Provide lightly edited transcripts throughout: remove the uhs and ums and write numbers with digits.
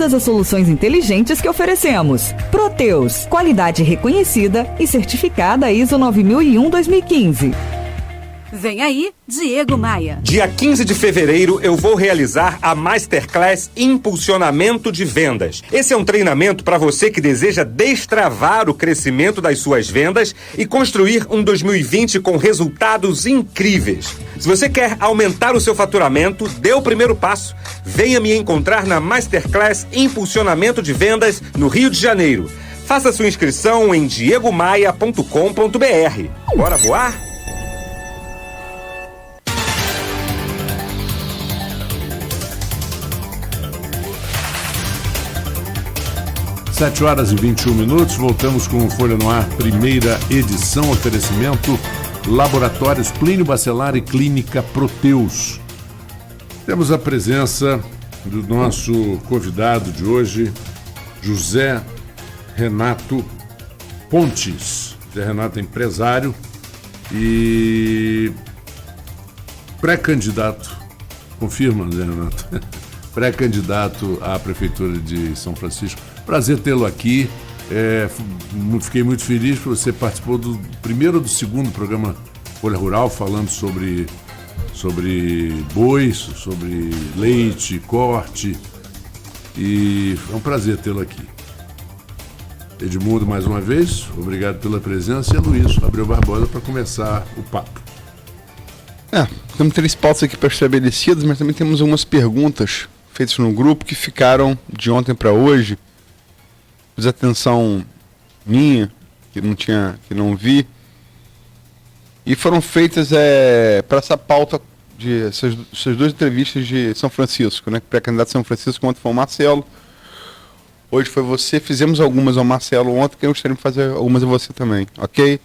todas as soluções inteligentes que oferecemos. Proteus, qualidade reconhecida e certificada ISO 9001-2015. Vem aí, Diego Maia. Dia 15 de fevereiro eu vou realizar a Masterclass Impulsionamento de Vendas. Esse é um treinamento para você que deseja destravar o crescimento das suas vendas e construir um 2020 com resultados incríveis. Se você quer aumentar o seu faturamento, dê o primeiro passo. Venha me encontrar na Masterclass Impulsionamento de Vendas no Rio de Janeiro. Faça sua inscrição em diegomaia.com.br. Bora voar? 7h21, voltamos com o Folha no Ar, primeira edição, oferecimento Laboratórios Plínio Bacelar e Clínica Proteus. Temos a presença do nosso convidado de hoje, José Renato Pontes. José Renato é empresário e pré-candidato, confirma, José Renato, pré-candidato à Prefeitura de São Francisco. Prazer tê-lo aqui. Fiquei muito feliz que você participou do primeiro ou do segundo programa Folha Rural, falando sobre bois, sobre leite, corte. E é um prazer tê-lo aqui. Edmundo, mais uma vez, obrigado pela presença. E a Luiz Abreu Barbosa para começar o papo. Temos 3 pautas aqui pré-estabelecidas, mas também temos algumas perguntas feitas no grupo que ficaram de ontem para hoje. Fiz atenção minha, que não vi, e foram feitas para essa pauta de essas 2 entrevistas de São Francisco, né? Pré-candidato de São Francisco, ontem foi o Marcelo, hoje foi você. Fizemos algumas ao Marcelo ontem, que eu gostaria de fazer algumas a você também, ok?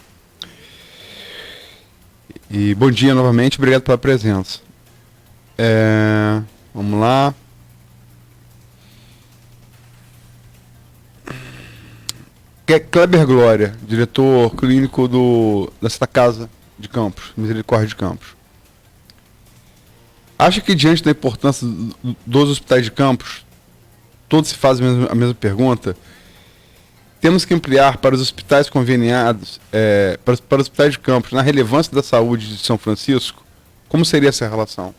E bom dia novamente, obrigado pela presença. Vamos lá. Kleber Glória, diretor clínico da Santa Casa de Campos, Misericórdia de Campos. Acha que, diante da importância dos hospitais de Campos, todos se fazem a mesma pergunta, temos que ampliar para os hospitais conveniados, para os hospitais de Campos, na relevância da saúde de São Francisco? Como seria essa relação?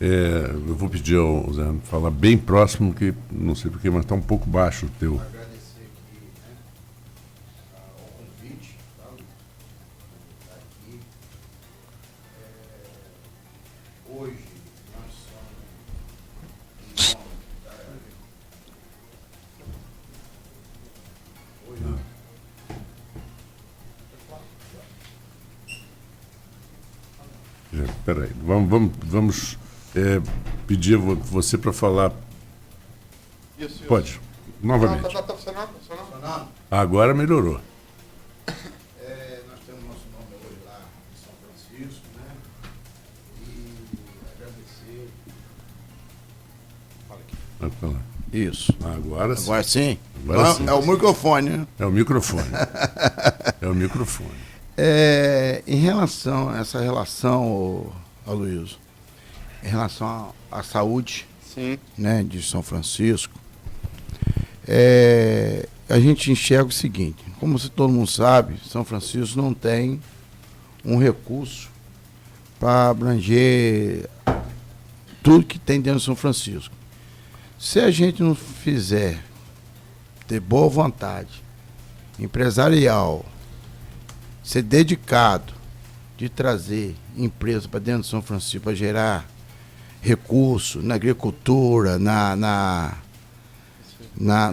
Eu vou pedir ao Zé falar bem próximo, que não sei porquê, mas está um pouco baixo o teu. Agradecer aqui, ao convite, aqui. Hoje nós somos Espera aí, vamos pedir você para falar. Isso. Pode, novamente. Tá funcionando? Agora melhorou. Nós temos nosso nome hoje lá em São Francisco, né? E agradecer. Fala aqui. Vai falar. Isso. Agora sim. Agora sim? Agora sim. É o microfone, né? É o microfone. É o microfone. Em relação a essa relação, Aloysio, em relação à saúde, Sim. né, de São Francisco, a gente enxerga o seguinte: como todo mundo sabe, São Francisco não tem um recurso para abranger tudo que tem dentro de São Francisco. Se a gente não fizer ter boa vontade empresarial, ser dedicado de trazer empresa para dentro de São Francisco para gerar recurso na agricultura,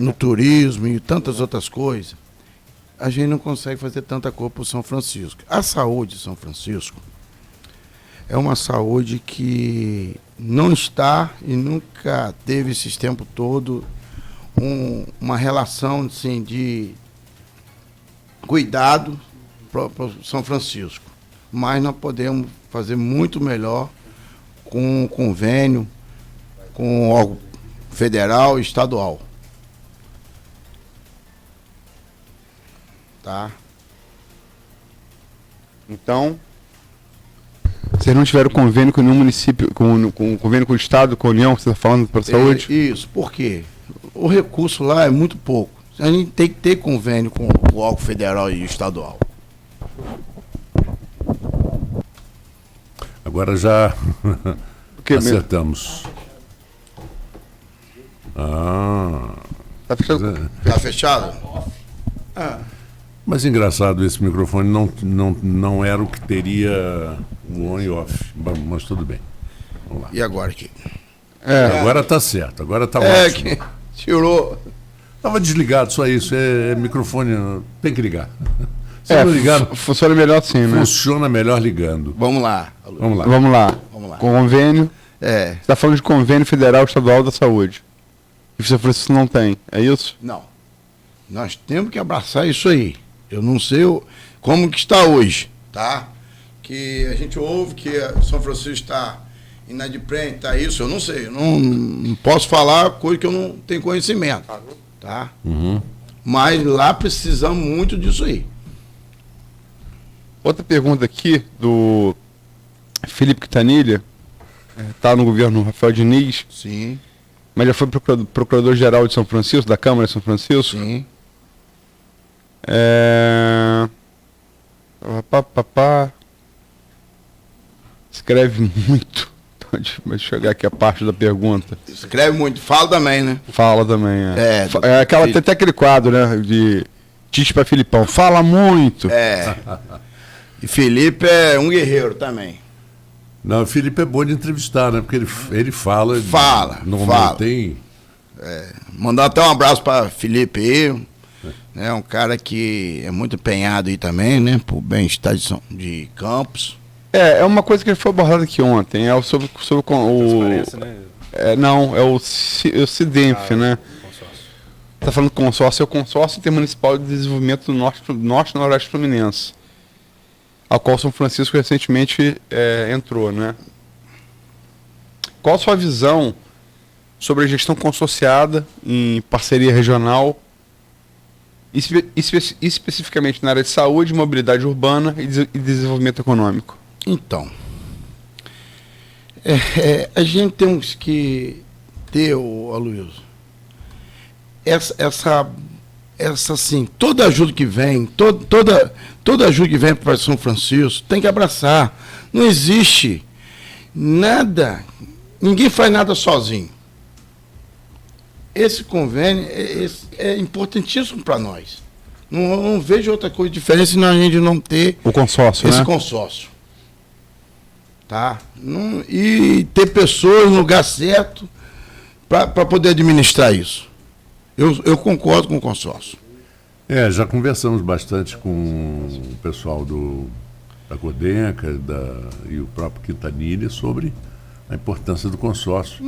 no turismo e tantas outras coisas, a gente não consegue fazer tanta coisa para o São Francisco. A saúde de São Francisco é uma saúde que não está e nunca teve esse tempo todo uma relação assim, de cuidado para São Francisco. Mas nós podemos fazer muito melhor com um convênio com o órgão federal e estadual. tá? Então, vocês não tiveram convênio com nenhum município, com convênio com o Estado, com a União, que você está falando para a saúde? Isso, por quê? O recurso lá é muito pouco. A gente tem que ter convênio com o órgão federal e estadual. Agora já Que acertamos. Tá fechado? Tá fechado? Mas engraçado, esse microfone não era o que teria o on e off. Mas tudo bem. Vamos lá. E agora aqui? Agora tá certo, agora tá É, ótimo. que tirou. Tava desligado, só isso. É microfone, tem que ligar. Se não ligar, funciona melhor assim, né? funciona melhor ligando. Vamos lá. Vamos lá. Vamos lá. Vamos lá. Convênio. É. Você está falando de convênio federal estadual da saúde. E você falou que isso não tem, é isso? Não. Nós temos que abraçar isso aí. Eu não sei como que está hoje, tá? Que a gente ouve que São Francisco está inadimplente, tá isso, eu não sei. Eu não posso falar coisa que eu não tenho conhecimento, tá? Mas lá precisamos muito disso aí. Outra pergunta aqui do Felipe Quintanilha, está no governo Rafael Diniz, Sim, mas já foi procurador-geral de São Francisco, da Câmara de São Francisco. sim. Escreve muito. Deixa eu chegar aqui a parte da pergunta. Escreve muito, fala também, né? Fala também, É, aquela, tem até aquele quadro, né, de Tite para Filipão. Fala muito. E Felipe é um guerreiro também. Não, o Felipe é bom de entrevistar, né? Porque ele fala. Fala, Normalmente fala. tem. Mandar até um abraço para Felipe aí. É um cara que é muito empenhado aí também, né? Pro bem-estar de Campos. É uma coisa que foi abordada aqui ontem. É sobre o. Né? Não, é o CIDENF, né? Está falando consórcio, é o Consórcio Intermunicipal de Desenvolvimento do Norte e Noroeste Fluminense, ao qual São Francisco recentemente entrou, né? Qual a sua visão sobre a gestão consorciada em parceria regional, especificamente na área de saúde, mobilidade urbana e desenvolvimento econômico? Então, a gente tem que ter, Aloysio, essa assim, toda ajuda que vem, toda ajuda que vem para São Francisco, tem que abraçar. Não existe nada, ninguém faz nada sozinho. Esse convênio é importantíssimo para nós. Não vejo outra coisa diferente senão a gente não ter o consórcio, esse né? consórcio. Tá? E ter pessoas no lugar certo para poder administrar isso. Eu concordo com o consórcio. Já conversamos bastante com o pessoal da Codenca e o próprio Quintanilha sobre a importância do consórcio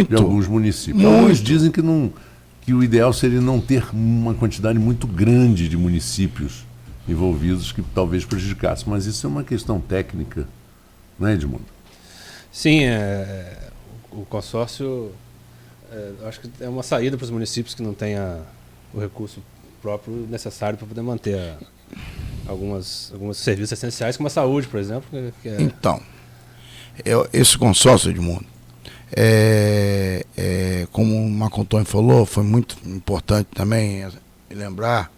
de alguns municípios. Alguns dizem que o ideal seria não ter uma quantidade muito grande de municípios envolvidos que talvez prejudicasse, mas isso é uma questão técnica, não é, Edmundo? Sim, o consórcio acho que é uma saída para os municípios que não têm o recurso próprio necessário para poder manter alguns serviços essenciais, como a saúde, por exemplo. Então, esse consórcio, Edmundo, como o Marco Antônio falou, foi muito importante também lembrar,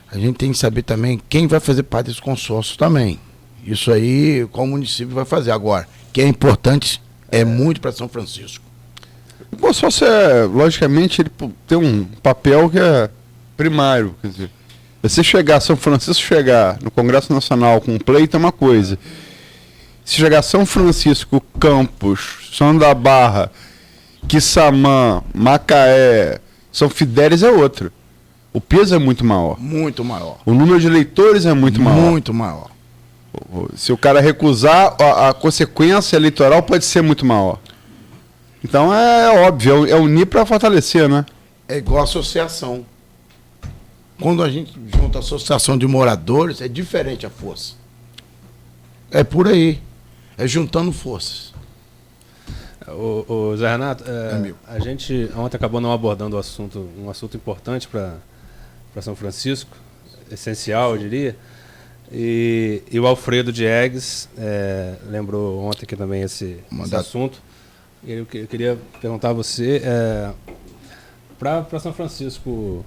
a gente tem que saber também quem vai fazer parte desse consórcio também. Isso aí, qual município vai fazer. Agora, que é importante, muito para São Francisco. O consórcio, logicamente, ele tem um papel que é primário. Quer dizer, você São Francisco chegar no Congresso Nacional com um pleito é uma coisa. Se chegar São Francisco, Campos, São da Barra, Quissamã, Macaé, São Fidélis é outra. O peso é muito maior. Muito maior. O número de eleitores é muito maior. Muito maior. Se o cara recusar, a consequência eleitoral pode ser muito maior. Então é óbvio, é unir para fortalecer, né? É igual a associação. Quando a gente junta a associação de moradores, é diferente a força. É por aí. É juntando forças. O Zé Renato, a gente ontem acabou não abordando um assunto importante para São Francisco. essencial, eu diria. E o Alfredo Diegues lembrou ontem aqui também esse assunto. Eu queria perguntar a você, para São Francisco,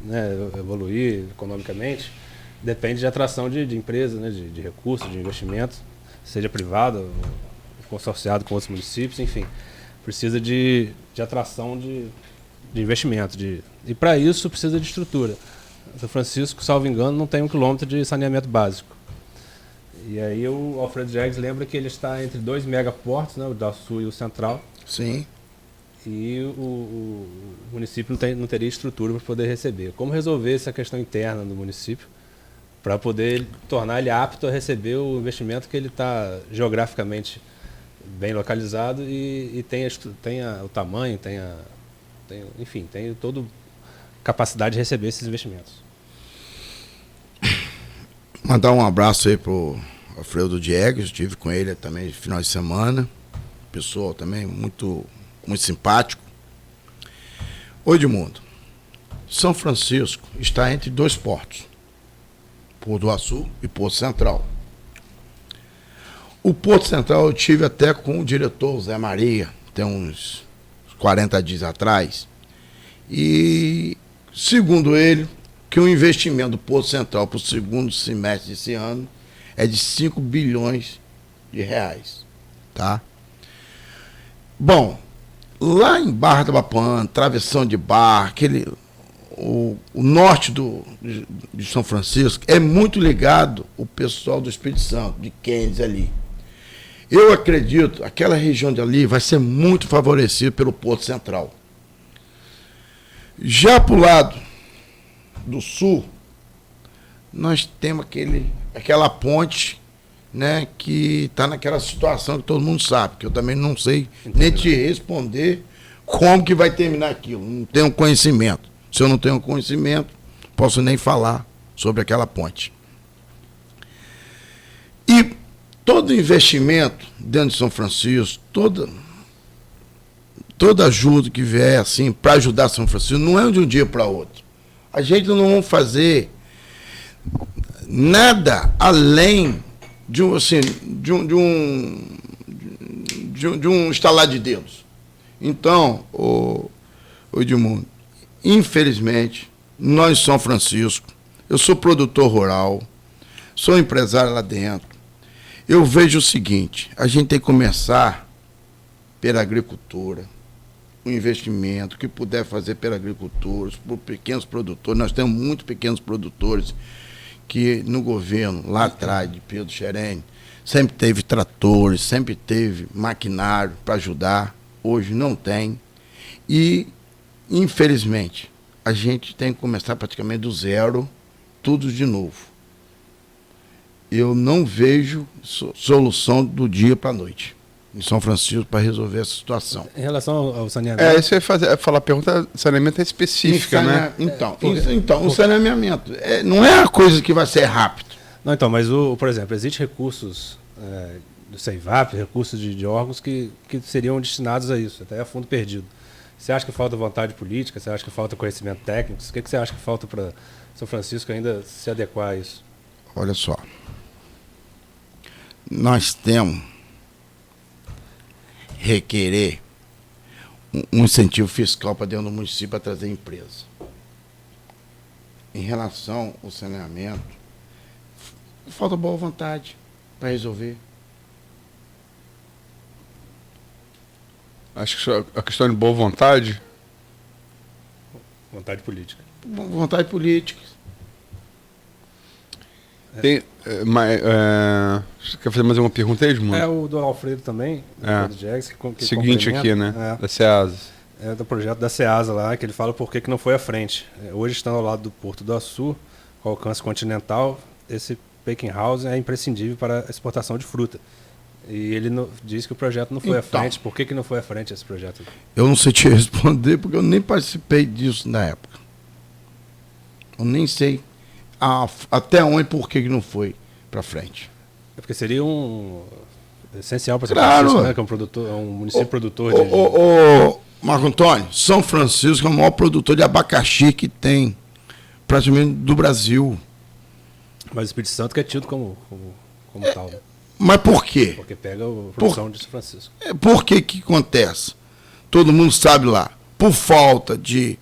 né, evoluir economicamente, depende de atração de empresas, né, de recursos, de investimento, seja privado, ou consorciado com outros municípios, enfim. Precisa de atração de investimento. E para isso precisa de estrutura. São Francisco, salvo engano, não tem 1 quilômetro de saneamento básico. E aí o Alfredo Diegues lembra que ele está entre 2 megaportos, né, o da Sul e o Central. Sim. E o município não teria estrutura para poder receber. Como resolver essa questão interna do município para poder tornar ele apto a receber o investimento que ele está geograficamente bem localizado e tem o tamanho, enfim, tem toda a capacidade de receber esses investimentos. Mandar um abraço aí pro Alfredo Diegues, estive com ele também no final de semana. Pessoal também muito, muito simpático. Oi, Edmundo. São Francisco está entre 2 portos, Porto do Açu e Porto Central. O Porto Central eu tive até com o diretor Zé Maria, tem uns 40 dias atrás, e segundo ele, que o investimento do Porto Central para o segundo semestre desse ano é de 5 bilhões de reais, tá? Bom, lá em Barra da Bapan, Travessão de Barra, o norte de São Francisco é muito ligado o pessoal do Espírito Santo, de Keynes ali. Eu acredito, aquela região de ali vai ser muito favorecida pelo Porto Central. Já para o lado do sul, nós temos aquela ponte, né, que está naquela situação que todo mundo sabe, que eu também não sei nem te responder como que vai terminar aquilo. Não tenho conhecimento. Se eu não tenho conhecimento, posso nem falar sobre aquela ponte. E todo investimento dentro de São Francisco, toda ajuda que vier assim para ajudar São Francisco, não é de um dia para outro. A gente não vai fazer nada além de um estalar de dedos. Então, o Edmundo, infelizmente, nós, São Francisco, eu sou produtor rural, sou empresário lá dentro, eu vejo o seguinte, a gente tem que começar pela agricultura, o investimento que puder fazer pela agricultura, por pequenos produtores. Nós temos muitos pequenos produtores que no governo, lá atrás, de Pedro Xerene, sempre teve tratores, sempre teve maquinário para ajudar, hoje não tem. E, infelizmente, a gente tem que começar praticamente do zero, tudo de novo. Eu não vejo solução do dia para a noite em São Francisco para resolver essa situação. Em relação ao saneamento... Isso eu ia falar a pergunta, saneamento é específica, né? Então, o saneamento não é a coisa que vai ser rápido. Não, então, mas, por exemplo, existem recursos do CEIVAP, recursos de órgãos que seriam destinados a isso, até a fundo perdido. Você acha que falta vontade política? Você acha que falta conhecimento técnico? O que você acha que falta para São Francisco ainda se adequar a isso? Olha só. Nós temos requerer um incentivo fiscal para dentro do município para trazer empresa. Em relação ao saneamento, falta boa vontade para resolver. Acho que a questão de boa vontade... Vontade política. Vontade política. Tem, você quer fazer mais uma pergunta aí, Edmundo? O do Alfredo também, do Diegues, que seguinte aqui, né? Da SEASA. Do projeto da SEASA lá, que ele fala por que não foi à frente. Hoje, estando ao lado do Porto do Açu, com alcance continental, esse packing house é imprescindível para a exportação de fruta. E ele diz que o projeto não foi à frente. Por que não foi à frente esse projeto? Eu não sei te responder, porque eu nem participei disso na época. Eu nem sei até onde e por que não foi para frente. É porque seria essencial para São Francisco, Francisco, né? Que é um município produtor de... Marco Antônio, São Francisco é o maior produtor de abacaxi que tem praticamente do Brasil. Mas o Espírito Santo que é tido como tal, né? Mas por quê? Porque pega a produção de São Francisco. Por que que acontece? Todo mundo sabe lá. Por falta de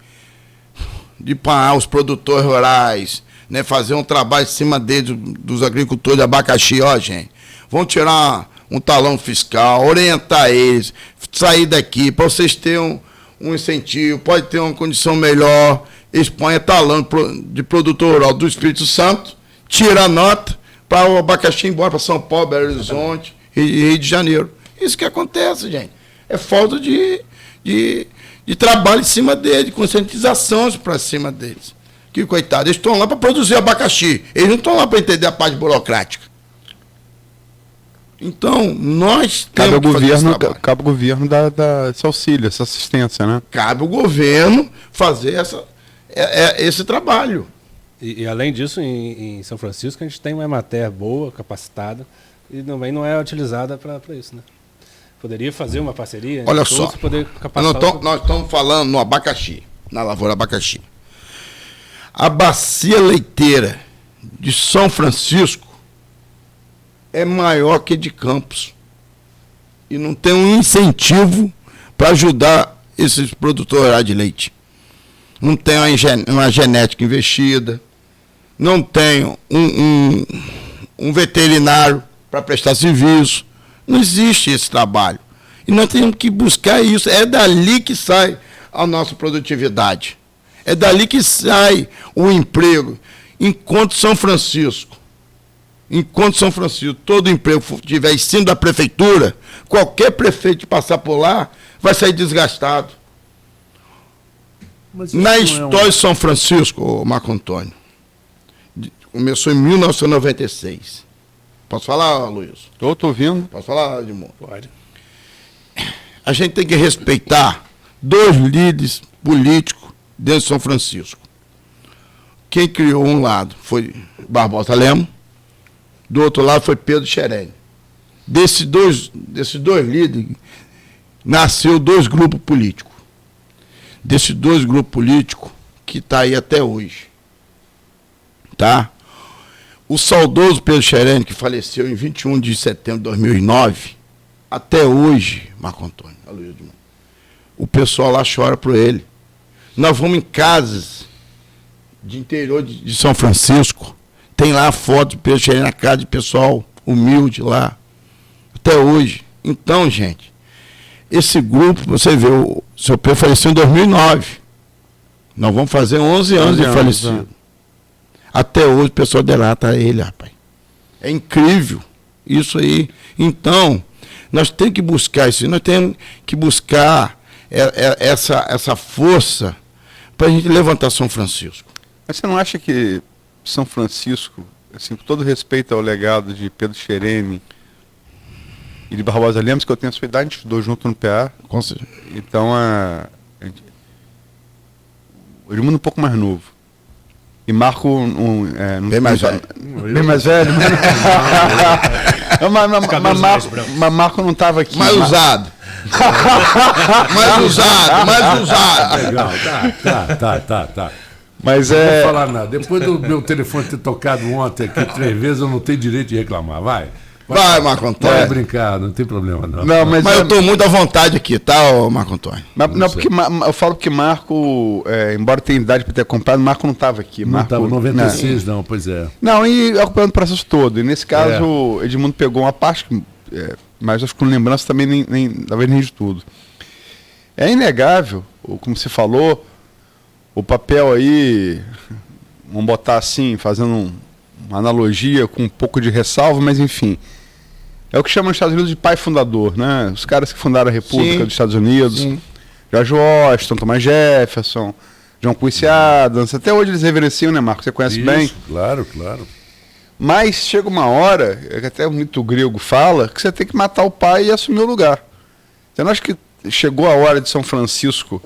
parar os produtores rurais, né, fazer um trabalho em cima deles, dos agricultores de abacaxi, ó, gente. Vão tirar um talão fiscal, orientar eles, sair daqui, para vocês terem um incentivo, pode ter uma condição melhor. Eles põem talão de produtor rural do Espírito Santo, tira a nota para o abacaxi ir embora para São Paulo, Belo Horizonte e Rio de Janeiro. Isso que acontece, gente. É falta de trabalho em cima deles, de conscientização para cima deles. Que coitado, eles estão lá para produzir abacaxi, eles não estão lá para entender a parte burocrática. Então, nós cabe temos ao que governo, cabe ao governo dar esse auxílio, essa assistência, né? Cabe ao governo fazer esse trabalho. E além disso, em São Francisco, a gente tem uma Emater boa, capacitada, e também não é utilizada para isso, né? Poderia fazer uma parceria. Olha só, nós estamos falando no abacaxi, na lavoura abacaxi. A bacia leiteira de São Francisco é maior que de Campos. E não tem um incentivo para ajudar esses produtores de leite. Não tem uma genética investida, não tem um veterinário para prestar serviço. Não existe esse trabalho. E nós temos que buscar isso. É dali que sai a nossa produtividade. É dali que sai o emprego. Enquanto São Francisco, todo emprego estiver em cima da prefeitura, qualquer prefeito que passar por lá vai sair desgastado. Na história de São Francisco, Marco Antônio, começou em 1996. Posso falar, Luiz? Estou ouvindo. Posso falar, Edmundo? Pode. A gente tem que respeitar 2 líderes políticos dentro de São Francisco. Quem criou um lado foi Barbosa Lemos, do outro lado foi Pedro Xerene. Desses dois líderes, nasceu 2 grupos políticos. Desses 2 grupos políticos que está aí até hoje. Tá? O saudoso Pedro Xerene, que faleceu em 21 de setembro de 2009, até hoje, Marco Antônio, o pessoal lá chora por ele. Nós vamos em casas de interior de São Francisco, tem lá a foto do Pedro Xerene na casa de pessoal humilde lá, até hoje. Então, gente, esse grupo, você vê, o seu Pedro faleceu em 2009. Nós vamos fazer 11 anos de falecido. Até hoje o pessoal delata ele, rapaz. É incrível isso aí. Então, nós temos que buscar isso. Nós temos que buscar essa força para a gente levantar São Francisco. Mas você não acha que São Francisco, assim, com todo respeito ao legado de Pedro Xerene e de Barbosa Lemos, que eu tenho a sua idade, a gente estudou junto no PA. Com certeza. Então, o Edmundo um pouco mais novo. E Marco bem mais velho. Bem mais velho. Mas Marco não estava aqui. Mais usado. mais usado. Legal, tá. Mas não vou falar nada. Depois do meu telefone ter tocado ontem aqui 3 vezes, eu não tenho direito de reclamar. Vai, Marco Antônio. Pode brincar, não tem problema não. Mas eu estou muito à vontade aqui, tá, Marco Antônio? Não, porque eu falo que Marco, embora tenha idade para ter comprado, Marco não estava aqui. Não estava, 96 não, pois é. Não, e acompanhando o processo todo. E nesse caso, o Edmundo pegou uma parte, mas acho que com lembrança também, talvez nem de tudo. É inegável, como você falou, o papel aí, vamos botar assim, fazendo uma analogia com um pouco de ressalva, mas enfim, é o que chamam nos Estados Unidos de pai fundador, né? Os caras que fundaram a República dos Estados Unidos, George Washington, Thomas Jefferson, John Quincy Adams, até hoje eles reverenciam, né, Marco? Você conhece bem? Claro. Mas chega uma hora, que até o mito grego fala, que você tem que matar o pai e assumir o lugar. Você não acha que chegou a hora de São Francisco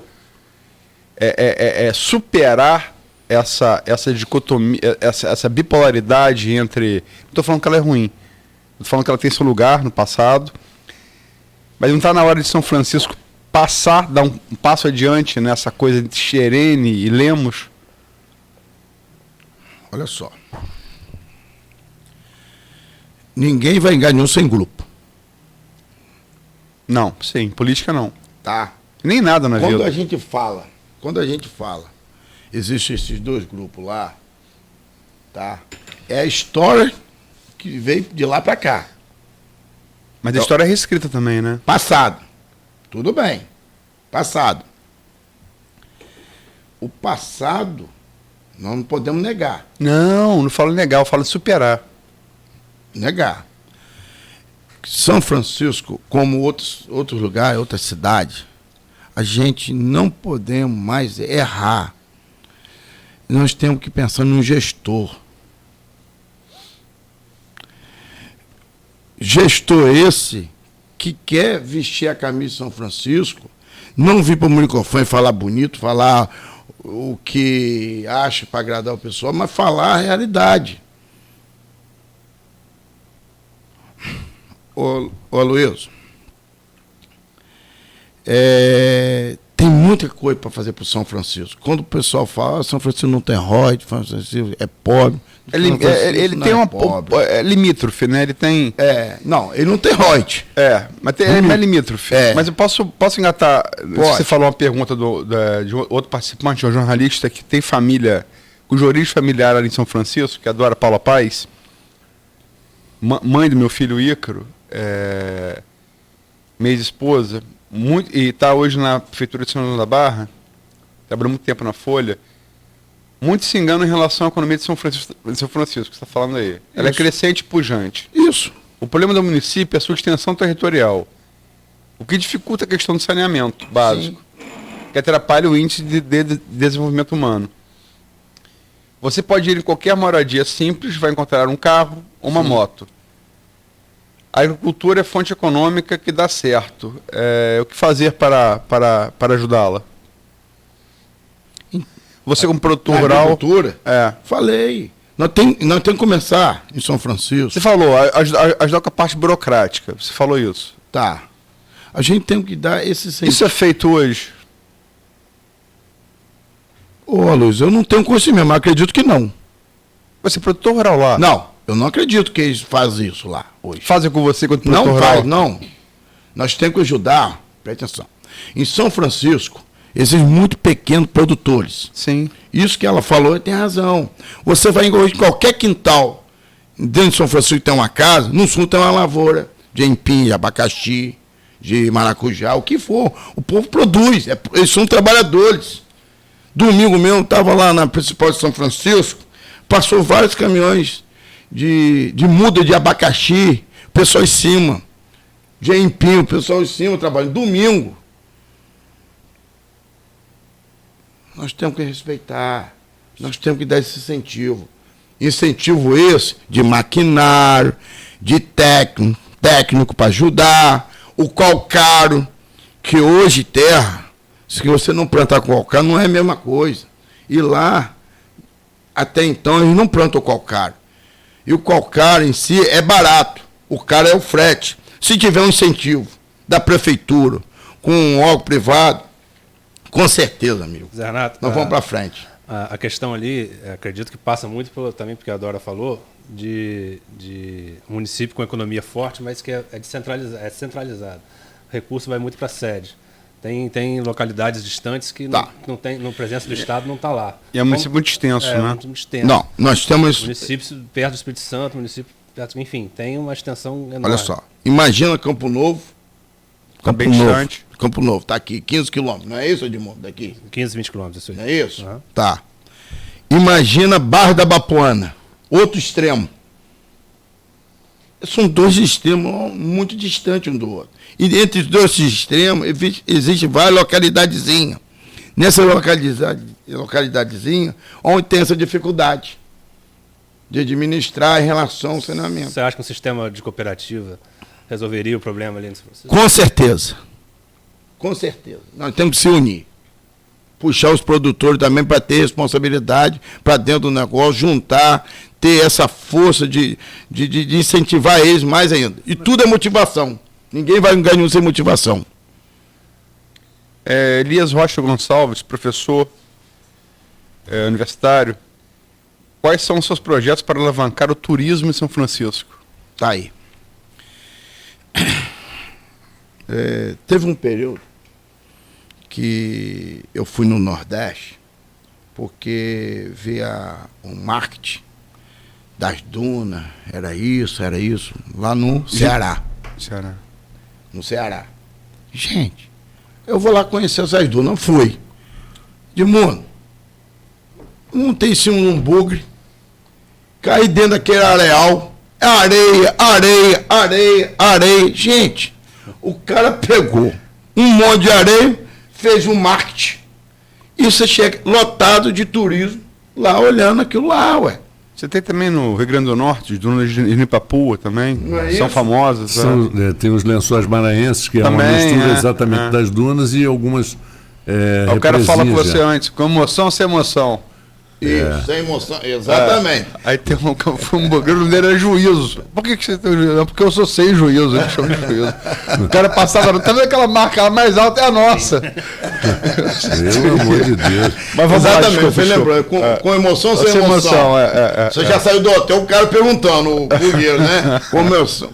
superar essa dicotomia, essa bipolaridade entre... Não estou falando que ela é ruim, estou falando que ela tem seu lugar no passado, mas não está na hora de São Francisco dar um passo adiante nessa coisa entre Xerene e Lemos? Olha só. Ninguém vai em lugar nenhum sem grupo. Não, sim, política não. Tá? Nem nada na Quando vida. a gente fala, existem esses dois grupos lá, tá? É a história que veio de lá para cá. Mas a história é reescrita também, né? Passado. Tudo bem. Passado. O passado, nós não podemos negar. Não falo negar, eu falo superar. Negar. São Francisco, como outros lugares, outras cidades, a gente não podemos mais errar. Nós temos que pensar no gestor. Gestor esse que quer vestir a camisa de São Francisco, não vir para o microfone falar bonito, falar o que acha para agradar o pessoal, mas falar a realidade. Ô Aloysio, tem muita coisa para fazer para o São Francisco. Quando o pessoal fala, São Francisco não tem royalties, São Francisco é pobre. Ele tem uma limítrofe, né? Ele tem. Não, ele não tem royalties. Mas é limítrofe. Mas eu posso engatar. Pode. Você falou uma pergunta de outro participante, um jornalista que tem família, cuja origem familiar ali em São Francisco, que é a Dora Paula Paz, mãe do meu filho Ícaro, minha ex-esposa, e está hoje na prefeitura de São João da Barra, trabalhou muito tempo na Folha. Muitos se enganam em relação à economia de São Francisco, que você está falando aí. Ela é crescente e pujante. Isso. O problema do município é a sua extensão territorial, o que dificulta a questão do saneamento básico, que atrapalha o índice de desenvolvimento humano. Você pode ir em qualquer moradia simples, vai encontrar um carro ou uma moto. A agricultura é fonte econômica que dá certo. O que fazer para ajudá-la? Você como produtor rural... Agricultura? Falei. Nós temos que começar em São Francisco. Você falou, ajudar com a parte burocrática. Você falou isso. Tá. A gente tem que dar esse... Isso é feito hoje? Ô, Luiz, eu não tenho conhecimento, mas acredito que não. Você é produtor rural lá? Não, eu não acredito que eles fazem isso lá hoje. Fazem com você quando produtor rural? Não faz, não. Nós temos que ajudar, presta atenção. Em São Francisco, existem muito pequenos produtores. Sim. Isso que ela falou, tem razão. Você vai em qualquer quintal, dentro de São Francisco tem uma casa, no sul tem uma lavoura de empim, de abacaxi, de maracujá, o que for. O povo produz, eles são trabalhadores. Domingo mesmo, estava lá na principal de São Francisco, passou vários caminhões de muda de abacaxi, o pessoal em cima, de empim, o pessoal em cima trabalhando. Domingo. Nós temos que respeitar, nós temos que dar esse incentivo. Incentivo esse de maquinário, de técnico para ajudar, o calcário, que hoje terra, se você não plantar com calcário, não é a mesma coisa. E lá, até então, eles não plantam o calcário. E o calcário em si é barato, o cara é o frete. Se tiver um incentivo da prefeitura, com um órgão privado, com certeza, amigo. Zé Renato, nós vamos para frente. A questão ali, acredito que passa muito também, porque a Dora falou, de município com economia forte, mas que é descentralizado. O recurso vai muito para a sede. Tem localidades distantes que não tem, na presença do Estado não está lá. E é um município muito extenso, né? Muito extenso. Não, nós temos... Municípios perto do Espírito Santo, município perto, enfim, tem uma extensão enorme. Olha só, imagina Campo Novo. Campo Novo. Campo Novo, tá aqui, 15 quilômetros, não é isso, Edmundo, daqui? 15, 20 quilômetros, isso aí. Não é isso? Uhum. Tá. Imagina Barra da Bapuana, outro extremo. São dois extremos muito distantes um do outro. E entre os dois extremos, existe várias localidadezinhas. Nessa localidadezinha, onde tem essa dificuldade de administrar em relação ao saneamento. Você acha que um sistema de cooperativa resolveria o problema ali nesse processo? Com certeza. Com certeza. Nós temos que se unir. Puxar os produtores também para ter responsabilidade para dentro do negócio, juntar, ter essa força de incentivar eles mais ainda. E tudo é motivação. Ninguém vai ganhar sem motivação. Elias Rocha Gonçalves, professor universitário, Quais são os seus projetos para alavancar o turismo em São Francisco? Tá aí. Teve um período que eu fui no Nordeste porque via um marketing das dunas, era isso, lá no Ceará. No Ceará. Gente, eu vou lá conhecer essas dunas. Fui. De mundo. Montei em cima de um bugre, caí dentro daquele areal, areia. Gente, o cara pegou um monte de areia, fez um marketing, e você chega lotado de turismo lá olhando aquilo lá, ué. Você tem também no Rio Grande do Norte, as dunas de Nipapua também, são famosas. Tem os lençóis maranhenses, que também, é uma mistura exatamente das dunas e algumas o cara fala com você antes, com emoção ou sem emoção? Isso, sem emoção, exatamente. Aí tem um blogueiro dele era juízo. Por que você tem juízo? Porque eu sou sem juízo, ele chama de juízo. O cara passava, tá vendo aquela marca mais alta é a nossa. Pelo amor de Deus. Mas exatamente, você lembrou, com emoção ou sem emoção? Você já saiu do hotel, o cara perguntando, o blogueiro, né?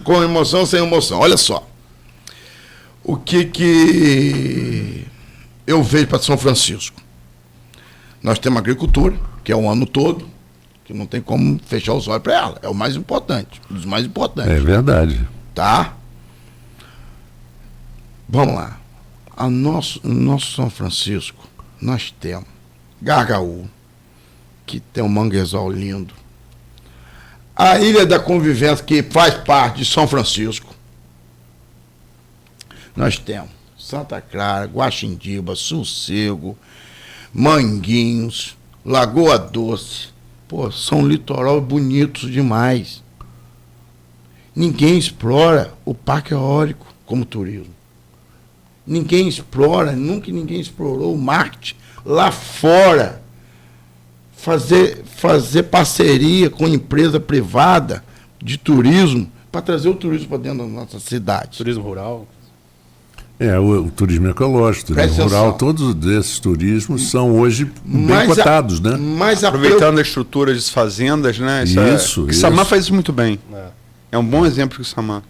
Com emoção ou sem emoção? Olha só. O que eu vejo para São Francisco? Nós temos agricultura, que é o ano todo, que não tem como fechar os olhos para ela. É o mais importante, um dos mais importantes. É verdade. Tá? Vamos lá. No nosso São Francisco, nós temos Gargaú, que tem um manguezal lindo. A Ilha da Convivência, que faz parte de São Francisco. Nós temos Santa Clara, Guaxindiba, Sossego, Manguinhos, Lagoa Doce. Pô, são litoral bonitos demais. Ninguém explora o parque eólico como turismo. Ninguém explora, nunca ninguém explorou o marketing lá fora. Fazer parceria com empresa privada de turismo para trazer o turismo para dentro da nossa cidade. Turismo rural. O turismo ecológico, turismo rural, todos esses turismos são hoje bem cotados, né? Aproveitando a estrutura de fazendas, né? Isso. Samar faz isso muito bem. É um bom exemplo que o Samar.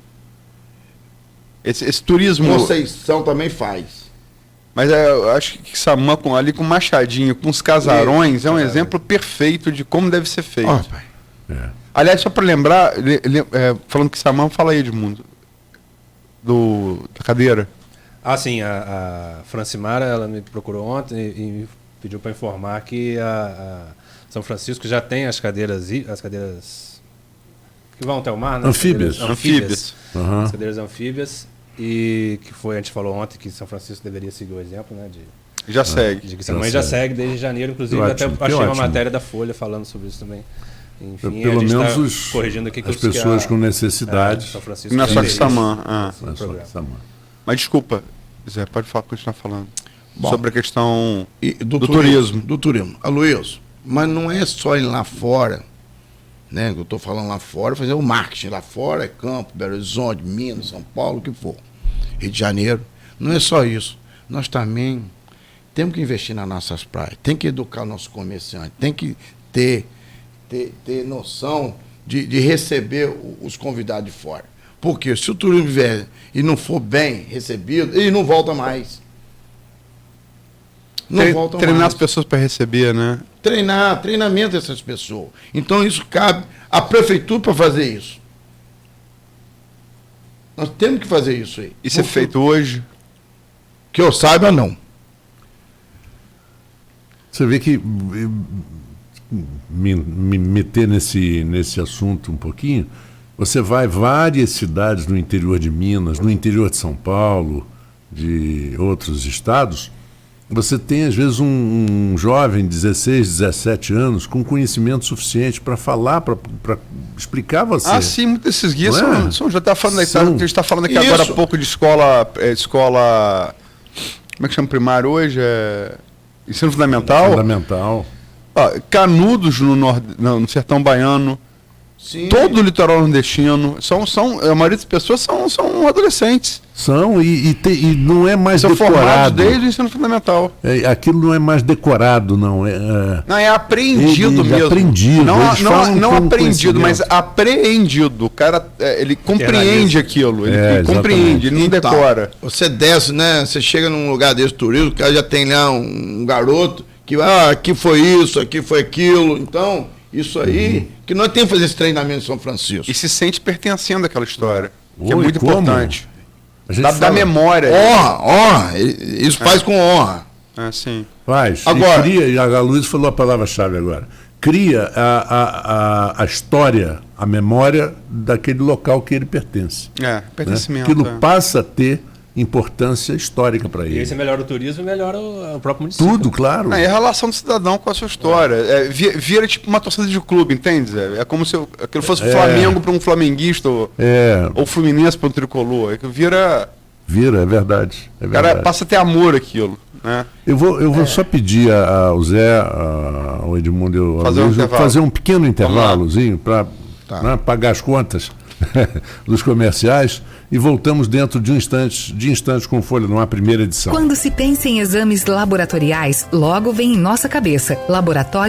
Esse turismo... Conceição também faz. Mas eu acho que Samar, ali com Machadinho, com os casarões, é um exemplo perfeito de como deve ser feito. Aliás, só para lembrar, falando que Samar, fala aí, Edmundo, da cadeira. Sim, a Francimara, ela me procurou ontem e me pediu para informar que a São Francisco já tem as cadeiras que vão até o mar, né? Anfíbias. Uhum. As cadeiras anfíbias, e a gente falou ontem que São Francisco deveria seguir o exemplo, né? Já segue. De que também já segue desde janeiro, inclusive até achei uma matéria da Folha falando sobre isso também. Enfim, pelo menos tá corrigindo aqui as pessoas com necessidade. Não é só que Samar. Mas desculpa, Zé, pode continuar falando. Sobre a questão do turismo. Do turismo. Aloysio, mas não é só ir lá fora, né? Eu estou falando lá fora, fazer o marketing. Lá fora é Campo, Belo Horizonte, Minas, São Paulo, o que for. Rio de Janeiro. Não é só isso. Nós também temos que investir nas nossas praias. Tem que educar o nosso comerciante. Tem que ter noção de receber os convidados de fora. Porque se o turismo vier e não for bem recebido, ele não volta mais. Treinar as pessoas para receber, né? Treinamento dessas pessoas. Então isso cabe à prefeitura para fazer isso. Nós temos que fazer isso aí. Isso é feito hoje? Que eu saiba, não. Você vê que me meter nesse assunto um pouquinho, você vai várias cidades no interior de Minas, no interior de São Paulo, de outros estados, você tem às vezes um jovem de 16, 17 anos com conhecimento suficiente para falar, para explicar a você. Sim, muitos desses guias já está falando, a gente está falando aqui agora há pouco de escola, como é que chama primário hoje? Ensino fundamental. Fundamental. Canudos no Sertão Baiano, Sim. Todo o litoral nordestino, a maioria das pessoas são adolescentes. São, e não é mais São formados decorado. desde o ensino fundamental. Aquilo não é mais decorado, não. Não, é apreendido Ele mesmo. Aprendido. Não aprendido, mas apreendido. O cara, ele compreende aquilo. Ele compreende, ele não Então, decora. Você desce, né? Você chega num lugar desse turismo, o cara já tem lá um garoto que, aqui foi isso, aqui foi aquilo. Então, isso aí, que nós temos que fazer esse treinamento em São Francisco. E se sente pertencendo àquela história. Que é Oi, muito como? importante. A gente Da fala- memória. Honra. Isso faz com honra. Sim. Faz. Agora- E a Luiz falou a palavra-chave agora. Cria a história, a memória daquele local que ele pertence. É, pertencimento. Aquilo é. passa a ter importância histórica para E aí ele. você melhora o turismo e melhora o próprio município. Tudo, claro. É a relação do cidadão com a sua história. Vira tipo uma torcida de clube, entende, Zé? É como se aquilo fosse o Flamengo para um flamenguista ou Fluminense para um tricolor. É que vira. Vira, é verdade. É O cara verdade. passa a ter amor aquilo. Né? Eu vou só pedir ao Zé, ao Edmundo e ao Fazer um Luiz, intervalo. fazer um pequeno intervalozinho para Tá. pagar as contas dos comerciais e voltamos dentro de instantes com Folha no Ar, primeira edição. Quando se pensa em exames laboratoriais, logo vem em nossa cabeça Laboratório